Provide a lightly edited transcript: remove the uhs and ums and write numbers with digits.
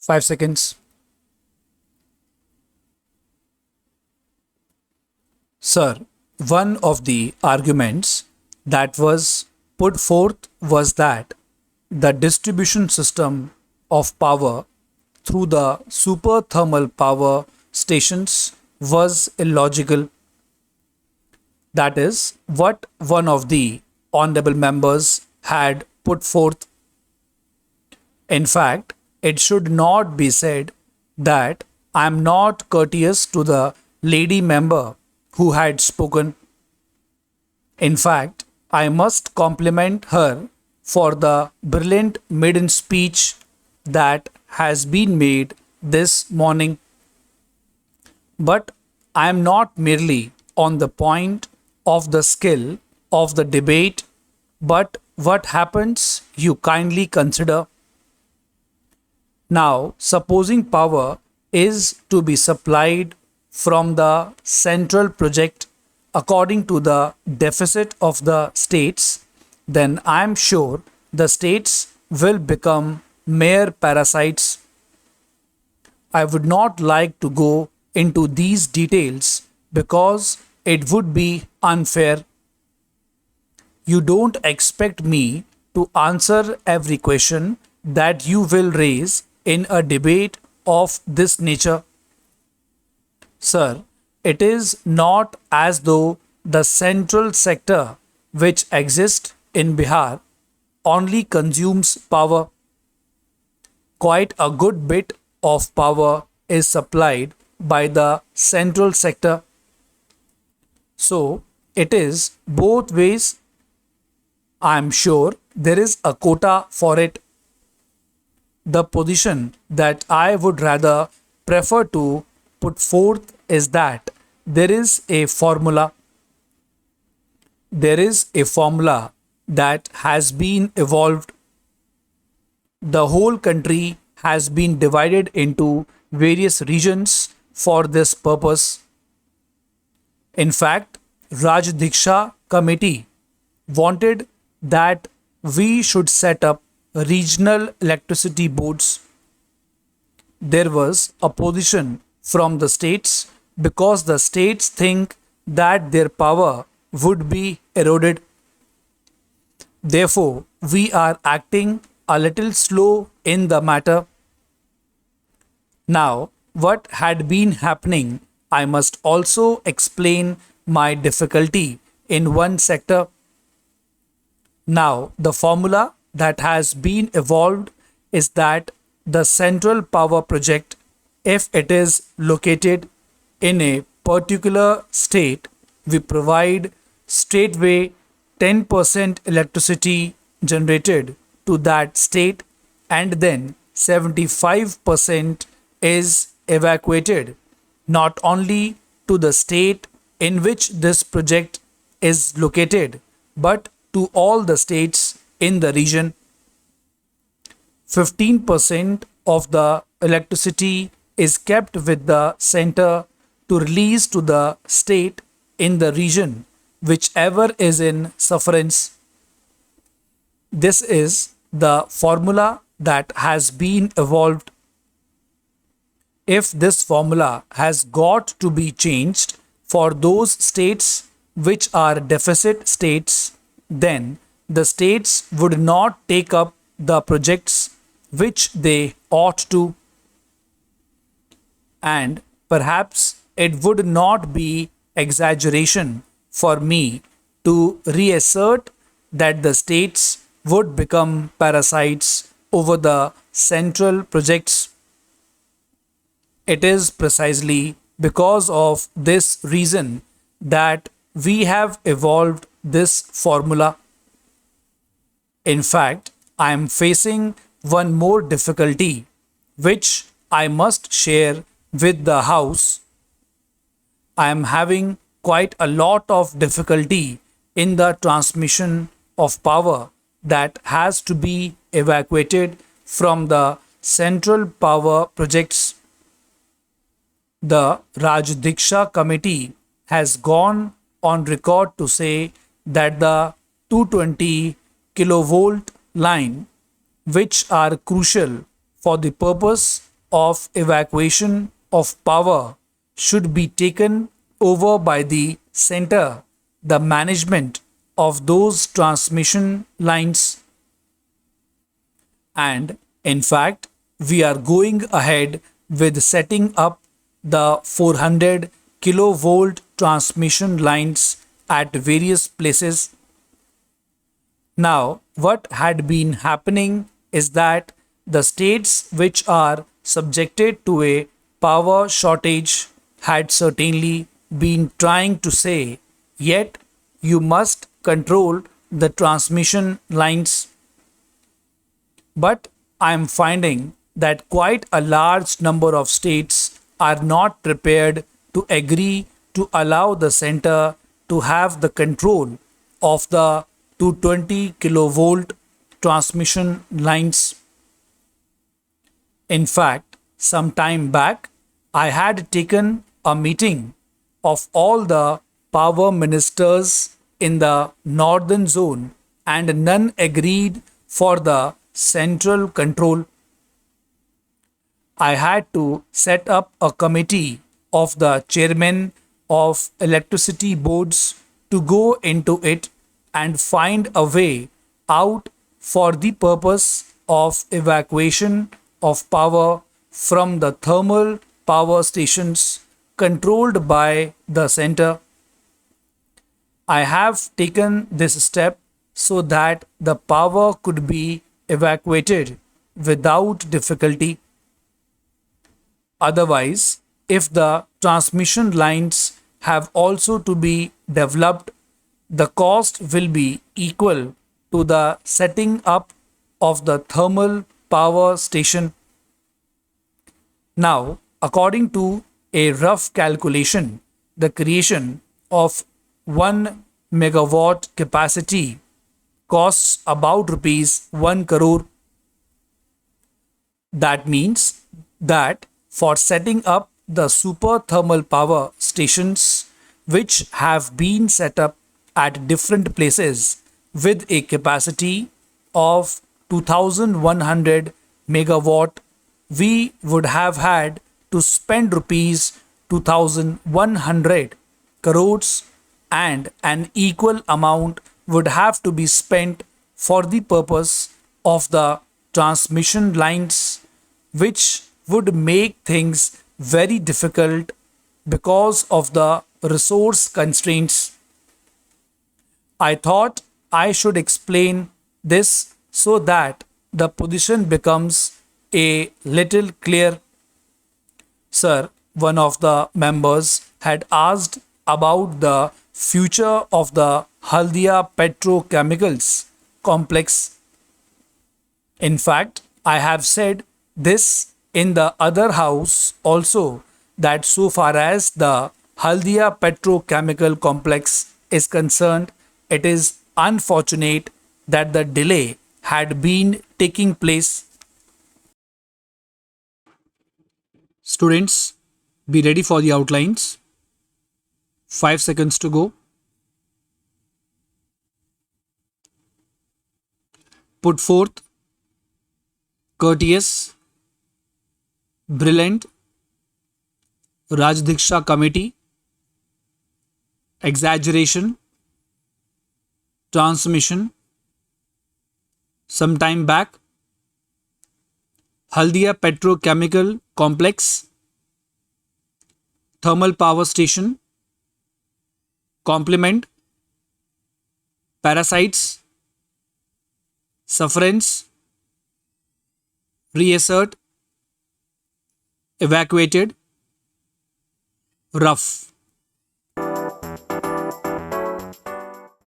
5 seconds. Sir, one of the arguments that was put forth was that the distribution system of power through the super thermal power stations was illogical. That is what one of the honorable members had put forth. In fact, it should not be said that I am not courteous to the lady member who had spoken. In fact, I must compliment her for the brilliant maiden speech that has been made this morning. But I am not merely on the point of the skill of the debate, but what happens you kindly consider. Now, supposing power is to be supplied from the central project according to the deficit of the states, then I am sure the states will become mere parasites. I would not like to go into these details because it would be unfair. You don't expect me to answer every question that you will raise in a debate of this nature. Sir, it is not as though the central sector which exists in Bihar only consumes power. Quite a good bit of power is supplied by the central sector. So it is both ways. I am sure there is a quota for it. The position that I would rather prefer to put forth is that there is a formula. There is a formula that has been evolved. The whole country has been divided into various regions for this purpose. In fact, Raj Diksha committee wanted that we should set up regional electricity boards. There was opposition from the states because the states think that their power would be eroded. Therefore, we are acting a little slow in the matter. Now, what had been happening, I must also explain my difficulty in one sector. Now, the formula that has been evolved is that the central power project, if it is located in a particular state, we provide straightway 10% electricity generated to that state, and then 75% is evacuated not only to the state in which this project is located, but to all the states in the region. 15% of the electricity is kept with the center to release to the state in the region whichever is in sufferance. This is the formula that has been evolved. If this formula has got to be changed for those states which are deficit states, then the states would not take up the projects which they ought to, and perhaps it would not be exaggeration for me to reassert that the states would become parasites over the central projects. It is precisely because of this reason that we have evolved this formula. In fact, I am facing one more difficulty which I must share with the House. I am having quite a lot of difficulty in the transmission of power that has to be evacuated from the central power projects. The Raj Diksha committee has gone on record to say that the 220 kilovolt line, which are crucial for the purpose of evacuation of power should be taken over by the center. The management of those transmission lines, and in fact, we are going ahead with setting up the 400 kilovolt transmission lines at various places. Now, what had been happening is that the states which are subjected to a power shortage had certainly been trying to say, yet you must control the transmission lines. But I am finding that quite a large number of states are not prepared to agree to allow the center to have the control of the 220 kilovolt transmission lines. In fact, some time back, I had taken a meeting of all the power ministers in the northern zone, and none agreed for the central control. I had to set up a committee of the chairmen of electricity boards to go into it and find a way out for the purpose of evacuation of power from the thermal power stations controlled by the center. I have taken this step so that the power could be evacuated without difficulty. Otherwise, if the transmission lines have also to be developed, the cost will be equal to the setting up of the thermal power station. Now, according to a rough calculation, the creation of 1 megawatt capacity costs about rupees 1 crore. That means that for setting up the super thermal power stations which have been set up at different places with a capacity of 2100 megawatt, we would have had to spend rupees 2100 crores, and an equal amount would have to be spent for the purpose of the transmission lines, which would make things very difficult because of the resource constraints. I thought I should explain this so that the position becomes a little clear. Sir, one of the members had asked about the future of the Haldia petrochemicals complex. In fact, I have said this in the other house also, that so far as the Haldia petrochemical complex is concerned, it is unfortunate that the delay had been taking place. Students, be ready for the outlines. 5 seconds to go. Put forth courteous, brilliant, Rajdiksha committee, exaggeration, transmission, some time back, Haldia petrochemical complex, thermal power station, complement, parasites, sufferance, reassert, evacuated, rough.